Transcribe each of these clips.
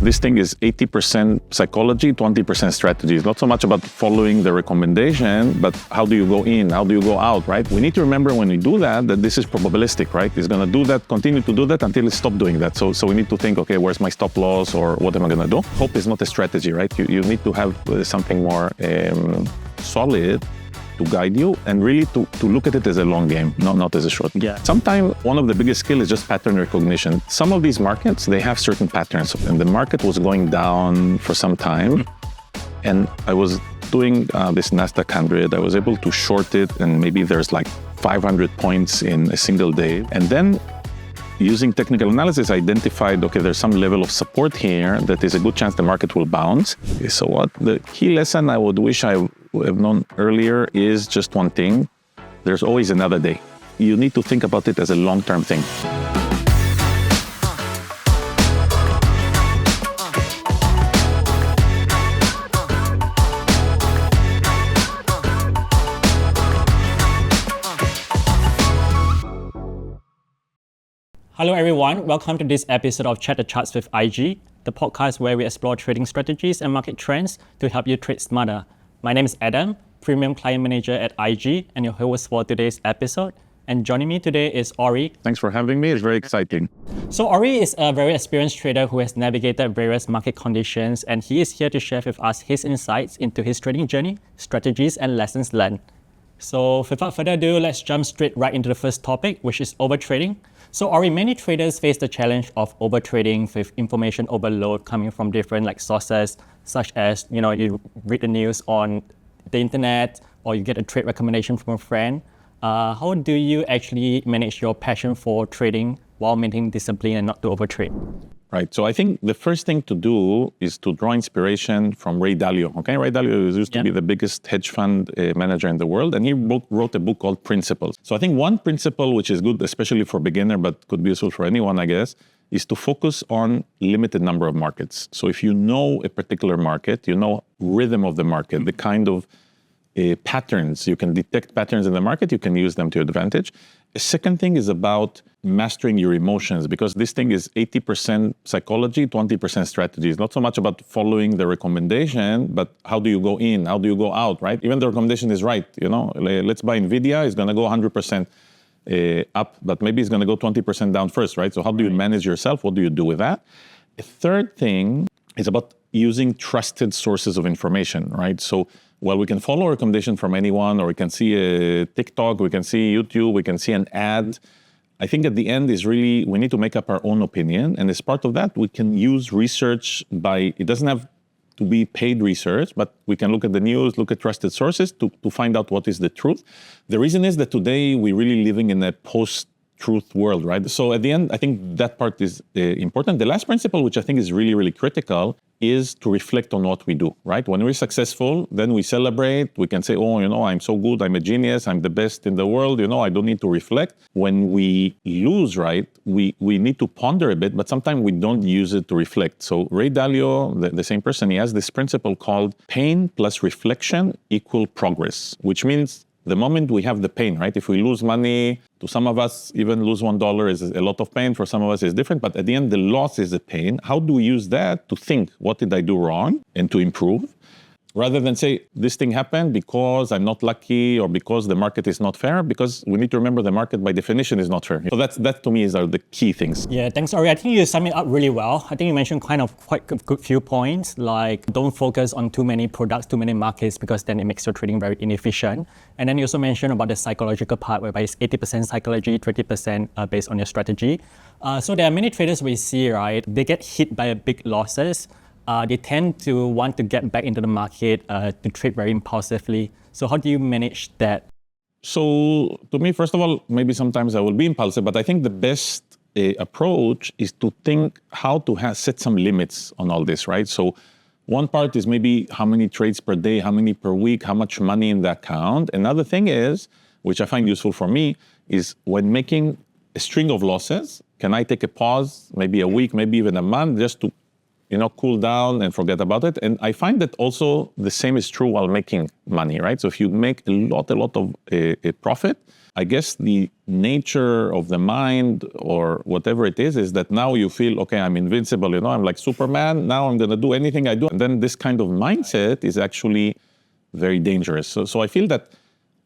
This thing is 80% psychology, 20% strategy. It's not so much about following the recommendation, but how do you go in? How do you go out, right? We need to remember when we do that this is probabilistic, right? It's going to do that, continue to do that until it stops doing that. So we need to think, okay, where's my stop loss or what am I going to do? Hope is not a strategy, right? You need to have something more solid to guide you and really to look at it as a long game, not as a short game. Yeah. Sometimes one of the biggest skills is just pattern recognition. Some of these markets, they have certain patterns, and the market was going down for some time. And I was doing this NASDAQ 100. I was able to short it, and maybe there's like 500 points in a single day. And then using technical analysis, I identified, okay, there's some level of support here that is a good chance the market will bounce. So what the key lesson I would wish I would have known earlier is just one thing. There's always another day. You need to think about it as a long-term thing. Hello everyone, welcome to this episode of Chat the Charts with IG, the podcast where we explore trading strategies and market trends to help you trade smarter. My name is Adam, Premium Client Manager at IG and your host for today's episode. And joining me today is Ori. Thanks for having me, it's very exciting. So Ori is a very experienced trader who has navigated various market conditions, and he is here to share with us his insights into his trading journey, strategies and lessons learned. So without further ado, let's jump straight right into the first topic, which is overtrading. So Ori, many traders face the challenge of overtrading with information overload coming from different sources, such as you read the news on the internet or you get a trade recommendation from a friend. How do you actually manage your passion for trading while maintaining discipline and not to overtrade? Right. So I think the first thing to do is to draw inspiration from Ray Dalio. Okay, Ray Dalio used to be the biggest hedge fund manager in the world, and he wrote a book called Principles. So I think one principle which is good, especially for beginner, but could be useful for anyone, I guess, is to focus on limited number of markets. So if you know a particular market, you know rhythm of the market, the kind of patterns, you can detect patterns in the market, you can use them to your advantage. A second thing is about mastering your emotions, because this thing is 80% psychology, 20% strategy. It's not so much about following the recommendation, but how do you go in, how do you go out, right? Even the recommendation is right, let's buy NVIDIA, it's gonna go 100% up, but maybe it's gonna go 20% down first, right? So how do you manage yourself? What do you do with that? A third thing is about using trusted sources of information, right? So while we can follow a recommendation from anyone, or we can see a TikTok, we can see YouTube, we can see an ad, I think at the end is really, we need to make up our own opinion. And as part of that, we can use research it doesn't have to be paid research, but we can look at the news, look at trusted sources to find out what is the truth. The reason is that today we're really living in a post-truth world, right? So at the end, I think that part is important. The last principle, which I think is really, really critical, is to reflect on what we do, right? When we're successful, then we celebrate. We can say, I'm so good, I'm a genius, I'm the best in the world, I don't need to reflect. When we lose, right, we need to ponder a bit, but sometimes we don't use it to reflect. So Ray Dalio, the same person, he has this principle called pain plus reflection equal progress, which means the moment we have the pain, right? If we lose money, to some of us, even lose $1 is a lot of pain. For some of us, it's different. But at the end, the loss is a pain. How do we use that to think, what did I do wrong and to improve? Rather than say, this thing happened because I'm not lucky or because the market is not fair, because we need to remember the market by definition is not fair. So that to me are the key things. Yeah, thanks, Ori. I think you summed it up really well. I think you mentioned quite a good few points, like don't focus on too many products, too many markets, because then it makes your trading very inefficient. And then you also mentioned about the psychological part, whereby it's 80% psychology, 20% based on your strategy. So there are many traders we see, right? They get hit by big losses. They tend to want to get back into the market to trade very impulsively. So how do you manage that? So to me, first of all, maybe sometimes I will be impulsive, but I think the best approach is to think how to set some limits on all this, right? So one part is maybe how many trades per day, how many per week, how much money in the account. Another thing is, which I find useful for me, is when making a string of losses, can I take a pause, maybe a week, maybe even a month, just to cool down and forget about it. And I find that also the same is true while making money, right? So if you make a lot of a profit, I guess the nature of the mind or whatever it is that now you feel, okay, I'm invincible, I'm like Superman, now I'm going to do anything I do. And then this kind of mindset is actually very dangerous. So I feel that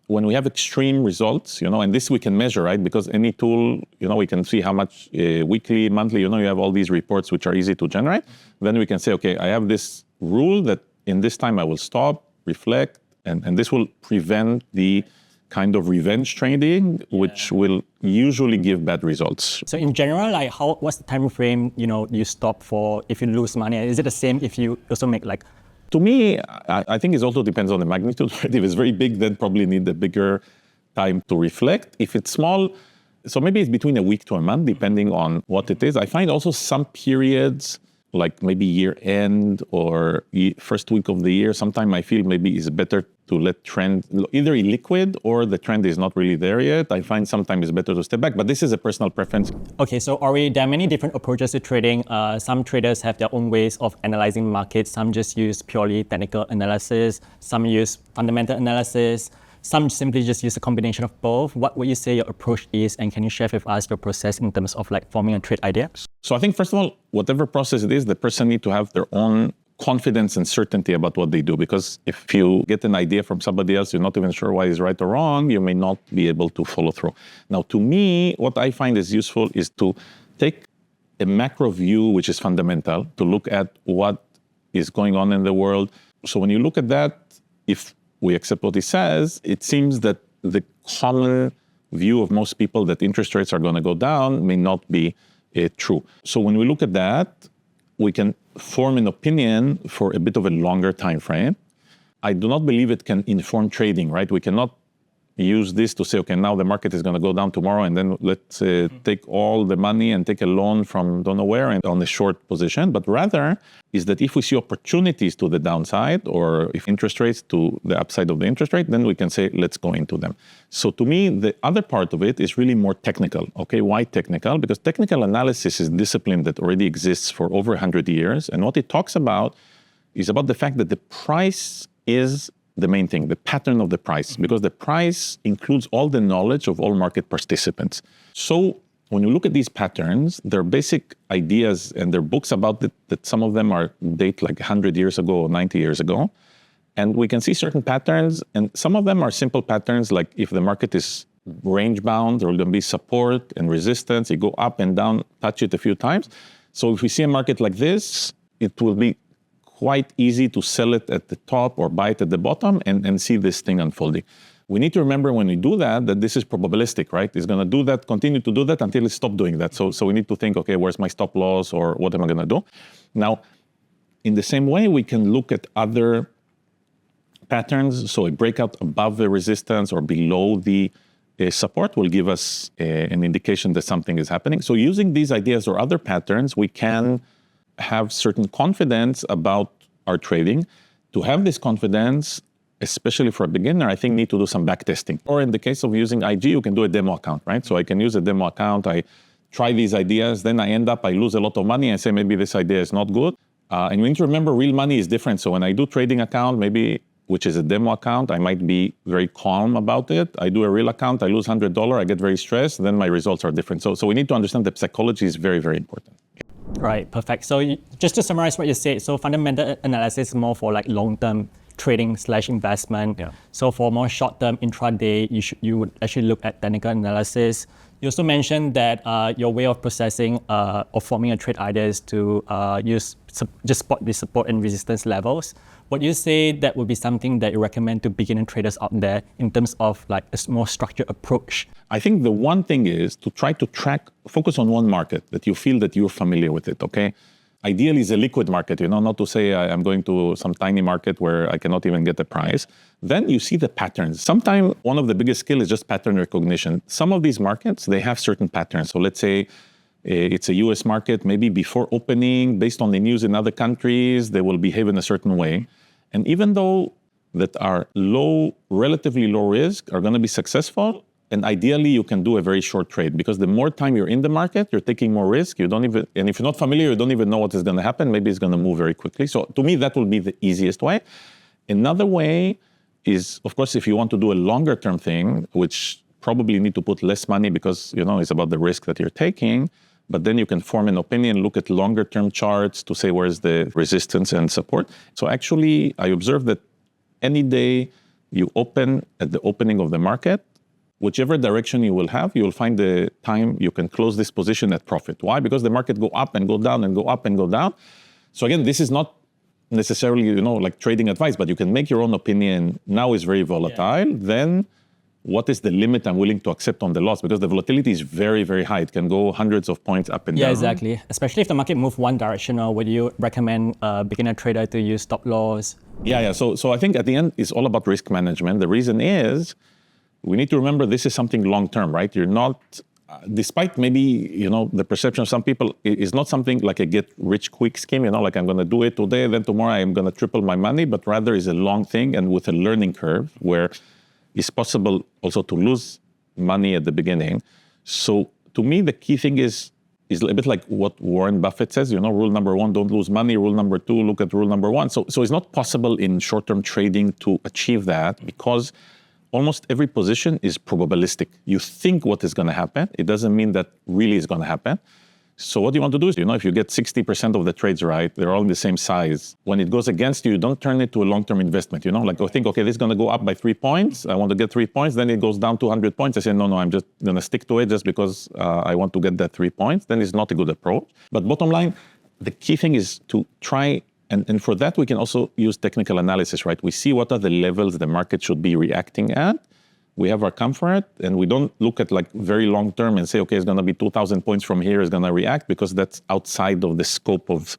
when we have extreme results, and this we can measure, right? Because any tool, we can see how much weekly, monthly, you have all these reports which are easy to generate. Then we can say, okay, I have this rule that in this time I will stop, reflect, and this will prevent the kind of revenge trading, which will usually give bad results. So in general, like what's the time frame, you stop for if you lose money? Is it the same if you also make like... To me, I think it also depends on the magnitude. Right? If it's very big, then probably need a bigger time to reflect. If it's small, so maybe it's between a week to a month, depending on what it is. I find also some periods, like maybe year end or first week of the year, sometimes I feel maybe it's better to let trend, either illiquid or the trend is not really there yet. I find sometimes it's better to step back, but this is a personal preference. Okay, so Ori, there are many different approaches to trading. Some traders have their own ways of analyzing markets. Some just use purely technical analysis. Some use fundamental analysis. Some simply just use a combination of both. What would you say your approach is, and can you share with us your process in terms of like forming a trade idea? So I think, first of all, whatever process it is, the person needs to have their own confidence and certainty about what they do. Because if you get an idea from somebody else, you're not even sure why it's right or wrong, you may not be able to follow through. Now, to me, what I find is useful is to take a macro view, which is fundamental, to look at what is going on in the world. So when you look at that, if we accept what he says, it seems that the common view of most people that interest rates are going to go down may not be true. So when we look at that, we can form an opinion for a bit of a longer time frame. I do not believe it can inform trading, right? We cannot use this to say, okay, now the market is going to go down tomorrow, and then let's take all the money and take a loan from don't know where and on a short position. But rather is that if we see opportunities to the downside, or if interest rates to the upside of the interest rate, then we can say, let's go into them. So to me, the other part of it is really more technical. Okay, why technical? Because technical analysis is a discipline that already exists for over 100 years. And what it talks about is about the fact that the price is the main thing, the pattern of the price, because the price includes all the knowledge of all market participants. So when you look at these patterns, there are basic ideas, and there are books about it that some of them date like 100 years ago or 90 years ago. And we can see certain patterns, and some of them are simple patterns, like if the market is range bound, there will be support and resistance. You go up and down, touch it a few times. So if we see a market like this, it will be quite easy to sell it at the top or buy it at the bottom and see this thing unfolding. We need to remember when we do that this is probabilistic, right? It's going to do that, continue to do that until it stops doing that. So we need to think, okay, where's my stop loss, or what am I going to do? Now, in the same way, we can look at other patterns. So a breakout above the resistance or below the support will give us an indication that something is happening. So using these ideas or other patterns, we can have certain confidence about our trading. To have this confidence, especially for a beginner, I think need to do some back testing. Or in the case of using IG, you can do a demo account, right? So I can use a demo account, I try these ideas, then I lose a lot of money and say maybe this idea is not good. And you need to remember real money is different. So when I do trading account, maybe, which is a demo account, I might be very calm about it. I do a real account, I lose $100, I get very stressed, then my results are different. So we need to understand that psychology is very, very important. Right, perfect. So just to summarize what you said, so fundamental analysis is more for like long-term trading / investment. Yeah. So for more short-term intraday, you would actually look at technical analysis. You also mentioned that your way of processing or forming a trade idea is to just spot the support and resistance levels. Would you say that would be something that you recommend to beginner traders out there in terms of like a more structured approach? I think the one thing is to try to focus on one market that you feel that you're familiar with it, okay? Ideally, it's a liquid market, not to say I'm going to some tiny market where I cannot even get the price. Then you see the patterns. Sometimes one of the biggest skills is just pattern recognition. Some of these markets, they have certain patterns. So let's say it's a US market, maybe before opening, based on the news in other countries, they will behave in a certain way. And even though that are relatively low risk, are going to be successful, And ideally, you can do a very short trade because the more time you're in the market, you're taking more risk. And if you're not familiar, you don't even know what is going to happen. Maybe it's going to move very quickly. So to me, that will be the easiest way. Another way is, of course, if you want to do a longer term thing, which probably need to put less money because, it's about the risk that you're taking. But then you can form an opinion, look at longer term charts to say where's the resistance and support. So actually, I observed that any day you open at the opening of the market, whichever direction you will have, you will find the time you can close this position at profit. Why? Because the market go up and go down and go up and go down. So again, this is not necessarily, like trading advice, but you can make your own opinion. Now is very volatile. Yeah. Then what is the limit I'm willing to accept on the loss? Because the volatility is very, very high. It can go hundreds of points up and down. Yeah, exactly. Especially if the market moves one direction, or would you recommend a beginner trader to use stop loss? Yeah. So I think at the end, it's all about risk management. The reason is, we need to remember this is something long-term, right? You're not, despite maybe, the perception of some people, it's not something like a get-rich-quick scheme, like I'm going to do it today, then tomorrow I'm going to triple my money, but rather is a long thing and with a learning curve where it's possible also to lose money at the beginning. So to me, the key thing is a bit like what Warren Buffett says, rule number 1, don't lose money. Rule number 2, look at rule number 1. So it's not possible in short-term trading to achieve that because almost every position is probabilistic. You think what is going to happen. It doesn't mean that really is going to happen. So what you want to do is, if you get 60% of the trades right, they're all in the same size. When it goes against you, don't turn it to a long-term investment. Think, okay, this is going to go up by 3 points. I want to get 3 points. Then it goes down to 100 points. I say, no, I'm just going to stick to it just because I want to get that 3 points. Then it's not a good approach. But bottom line, the key thing is to try. And for that, we can also use technical analysis, right? We see what are the levels the market should be reacting at. We have our comfort, and we don't look at very long term and say, okay, it's going to be 2,000 points from here, it's going to react, because that's outside of the scope of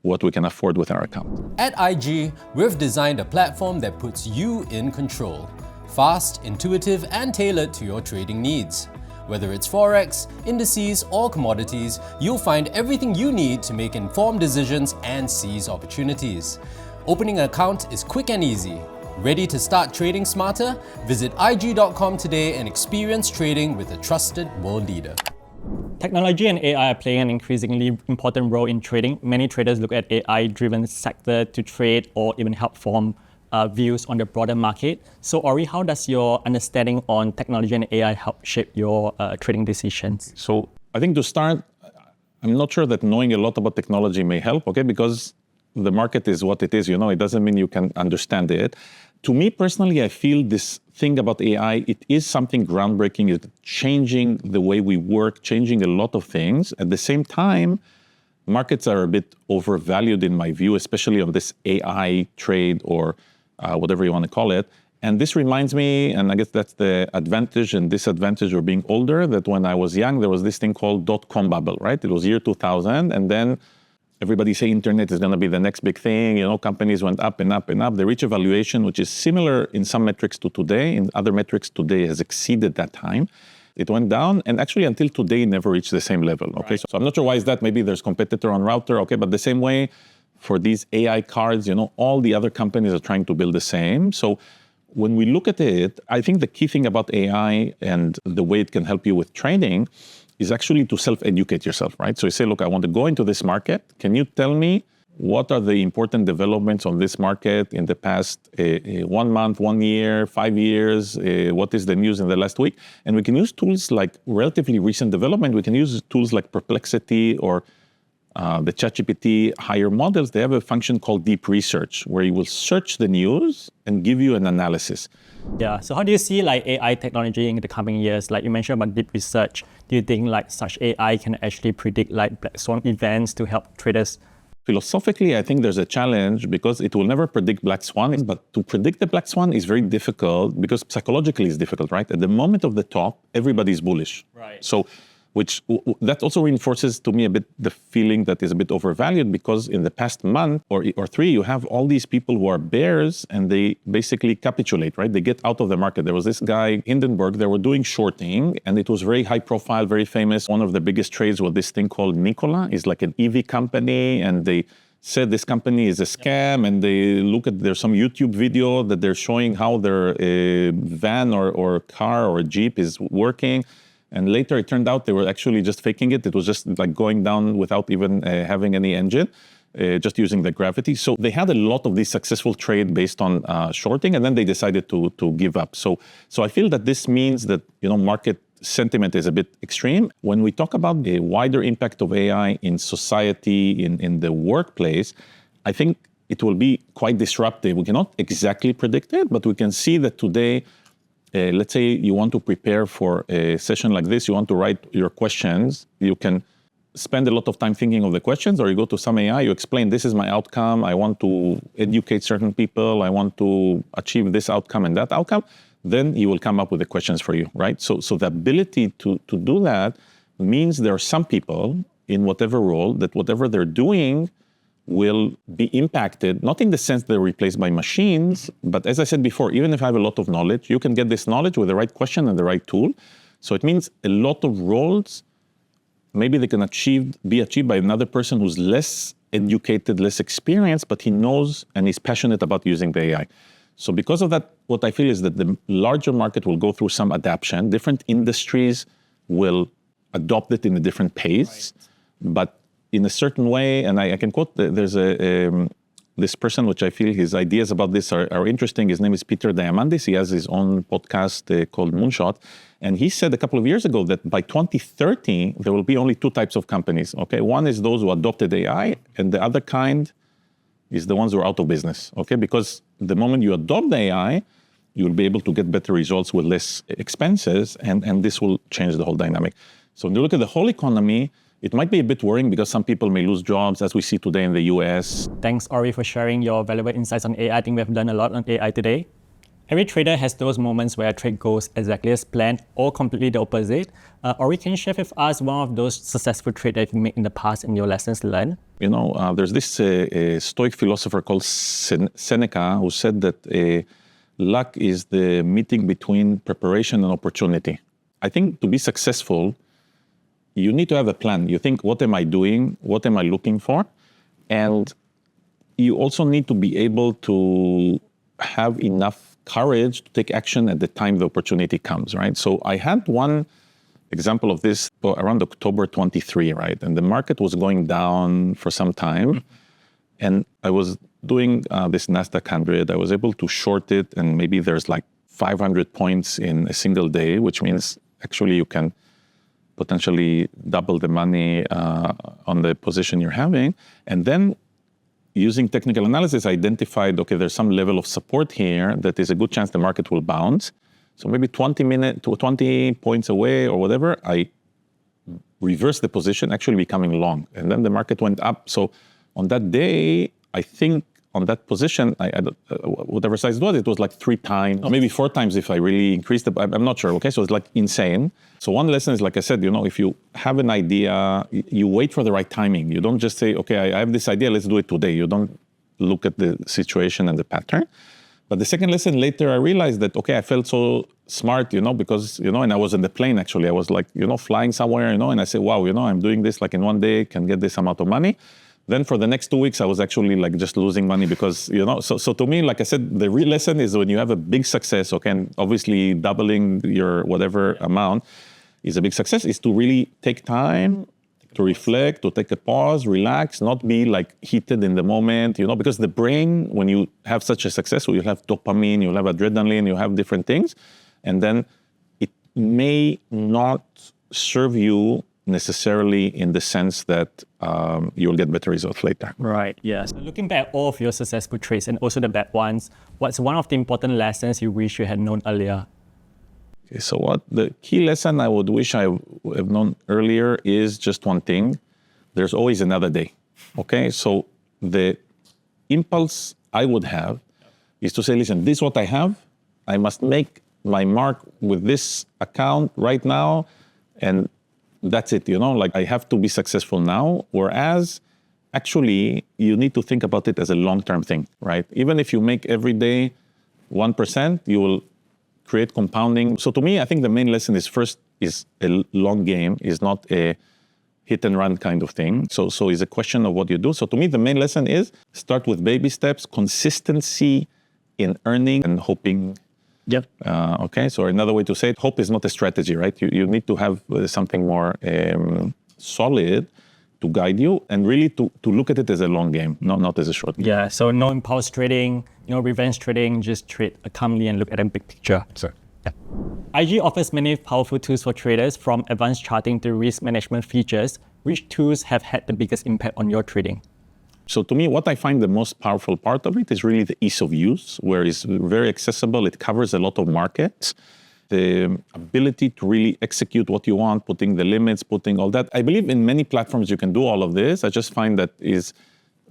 what we can afford with our account. At IG, we've designed a platform that puts you in control. Fast, intuitive, and tailored to your trading needs. Whether it's Forex, indices, or commodities, you'll find everything you need to make informed decisions and seize opportunities. Opening an account is quick and easy. Ready to start trading smarter? Visit IG.com today and experience trading with a trusted world leader. Technology and AI are playing an increasingly important role in trading. Many traders look at AI-driven sector to trade or even help form views on the broader market. So Ori, how does your understanding on technology and AI help shape your trading decisions? So I think to start, I'm not sure that knowing a lot about technology may help, okay? Because the market is what it is, it doesn't mean you can understand it. To me personally, I feel this thing about AI, it is something groundbreaking. It's changing the way we work, changing a lot of things. At the same time, markets are a bit overvalued in my view, especially on this AI trade or whatever you want to call it. And this reminds me, and I guess that's the advantage and disadvantage of being older, that when I was young, there was this thing called dot-com bubble, right? It was year 2000, and then everybody say internet is going to be the next big thing. Companies went up and up and up. They reach a valuation which is similar in some metrics to today. In other metrics, today has exceeded that time. It went down, and actually until today, never reached the same level. Okay, right. So I'm not sure why is that. Maybe there's competitor on router. Okay, but the same way for these AI cards, all the other companies are trying to build the same. So when we look at it, I think the key thing about AI and the way it can help you with trading is actually to self-educate yourself, right? So you say, look, I want to go into this market. Can you tell me what are the important developments on this market in the past 1 month, 1 year, 5 years? What is the news in the last week? And we can use tools like relatively recent development. We can use tools like Perplexity or the ChatGPT higher models. They have a function called deep research, where you will search the news and give you an analysis. Yeah, so how do you see AI technology in the coming years? Like you mentioned about deep research, do you think such AI can actually predict black swan events to help traders? Philosophically, I think there's a challenge because it will never predict black swan, but to predict the black swan is very difficult because psychologically it's difficult, right? At the moment of the top, everybody's bullish. Right. So that also reinforces to me a bit the feeling that is a bit overvalued, because in the past month or 3, you have all these people who are bears and they basically capitulate, right? They get out of the market. There was this guy, Hindenburg, they were doing shorting, and it was very high profile, very famous. One of the biggest trades was this thing called Nikola. It's like an EV company, and they said this company is a scam, and they look at, there's some YouTube video that they're showing how their van or car or Jeep is working. And later it turned out they were actually just faking it. It was just like going down without even having any engine, just using the gravity. So they had a lot of these successful trade based on shorting, and then they decided to give up. So I feel that this means that, market sentiment is a bit extreme. When we talk about the wider impact of AI in society, in the workplace, I think it will be quite disruptive. We cannot exactly predict it, but we can see that today, let's say you want to prepare for a session like this, you want to write your questions, you can spend a lot of time thinking of the questions, or you go to some AI, you explain, this is my outcome, I want to educate certain people, I want to achieve this outcome and that outcome, then he will come up with the questions for you, right? So the ability to do that means there are some people in whatever role that whatever they're doing will be impacted, not in the sense they're replaced by machines, but as I said before, even if I have a lot of knowledge, you can get this knowledge with the right question and the right tool. So it means a lot of roles, maybe they can be achieved by another person who's less educated, less experienced, but he knows and is passionate about using the AI. So because of that, what I feel is that the larger market will go through some adaptation. Different industries will adopt it in a different pace, but in a certain way, and I can quote, there's this person, which I feel his ideas about this are interesting. His name is Peter Diamandis. He has his own podcast called Moonshot. And he said a couple of years ago that by 2030, there will be only two types of companies, okay? One is those who adopted AI, and the other kind is the ones who are out of business, okay? Because the moment you adopt the AI, you'll be able to get better results with less expenses, and this will change the whole dynamic. So when you look at the whole economy, it might be a bit worrying because some people may lose jobs, as we see today in the US. Thanks, Ori, for sharing your valuable insights on AI. I think we have learned a lot on AI today. Every trader has those moments where a trade goes exactly as planned or completely the opposite. Ori, can you share with us one of those successful trades that you've made in the past and your lessons learned? There's this Stoic philosopher called Seneca who said that luck is the meeting between preparation and opportunity. I think to be successful, you need to have a plan. You think, what am I doing? What am I looking for? And you also need to be able to have enough courage to take action at the time the opportunity comes, right? So I had one example of this around October 23, right? And the market was going down for some time. And I was doing this NASDAQ 100. I was able to short it, and maybe there's like 500 points in a single day, which means actually you can potentially double the money on the position you're having. And then using technical analysis, I identified, okay, there's some level of support here that is a good chance the market will bounce. So maybe 20 points away or whatever, I reversed the position, actually becoming long. And then the market went up. So on that day, I think on that position, whatever size it was like 3 times, or maybe 4 times if I really increased it. I'm not sure, okay? So it's like insane. So one lesson is, like I said, if you have an idea, you wait for the right timing. You don't just say, okay, I have this idea, let's do it today. You don't look at the situation and the pattern. But the second lesson later, I realized that, okay, I felt so smart, because, and I was in the plane actually. I was like, flying somewhere, and I said, wow, I'm doing this like in one day, can get this amount of money. Then for the next 2 weeks, I was actually like just losing money because, so to me, like I said, the real lesson is when you have a big success, okay, and obviously doubling your whatever amount is a big success, is to really take time to reflect, to take a pause, relax, not be like heated in the moment, because the brain, when you have such a success, you'll have dopamine, you'll have adrenaline, you have different things, and then it may not serve you necessarily in the sense that you'll get better results later. Right, yeah. So looking back at all of your successful trades and also the bad ones, what's one of the important lessons you wish you had known earlier? Okay, so what the key lesson I would wish I would have known earlier is just one thing. There's always another day, okay? So the impulse I would have is to say, listen, this is what I have. I must make my mark with this account right now, and that's it, like I have to be successful now. Whereas actually you need to think about it as a long-term thing, right? Even if you make every day 1%, you will create compounding. So to me, I think the main lesson is first is a long game, is not a hit and run kind of thing. So it's a question of what you do. So to me, the main lesson is start with baby steps, consistency in earning and hoping. Yep. Okay, so another way to say it, hope is not a strategy, right? You need to have something more solid to guide you, and really to look at it as a long game, not as a short game. Yeah, so no impulse trading, no revenge trading, just trade calmly and look at the big picture. Sure. Yeah. IG offers many powerful tools for traders, from advanced charting to risk management features. Which tools have had the biggest impact on your trading? So to me, what I find the most powerful part of it is really the ease of use, where it's very accessible. It covers a lot of markets. The ability to really execute what you want, putting the limits, putting all that. I believe in many platforms you can do all of this. I just find that is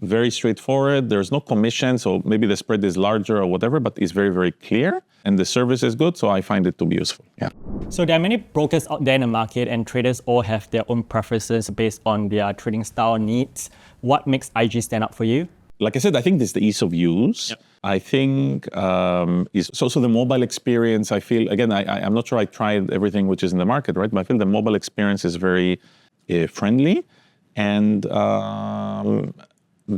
very straightforward. There's no commission, so maybe the spread is larger or whatever, but it's very, very clear. And the service is good, so I find it to be useful. Yeah. So there are many brokers out there in the market, and traders all have their own preferences based on their trading style needs. What makes IG stand out for you? Like I said, I think this is the ease of use. Yep. I think it's also the mobile experience. I feel, again, I'm not sure I tried everything which is in the market, right? But I feel the mobile experience is very friendly. And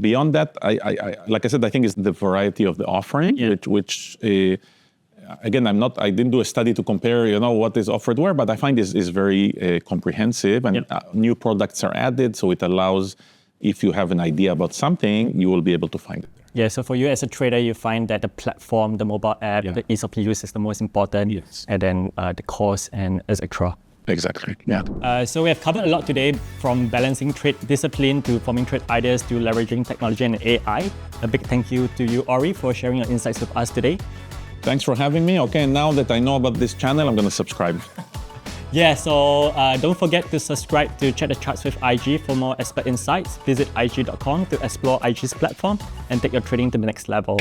beyond that, I like I said, I think it's the variety of the offering, which again, I didn't do a study to compare, what is offered where, but I find is very comprehensive, and new products are added, so it allows, if you have an idea about something, you will be able to find it there. Yeah, so for you as a trader, you find that the platform, the mobile app, the ease of use is the most important, and then the cost and etc. Exactly, yeah. So we have covered a lot today, from balancing trade discipline to forming trade ideas to leveraging technology and AI. A big thank you to you, Ori, for sharing your insights with us today. Thanks for having me. Okay, now that I know about this channel, I'm going to subscribe. Yeah, so don't forget to subscribe to Check the Charts with IG for more expert insights. Visit IG.com to explore IG's platform and take your trading to the next level.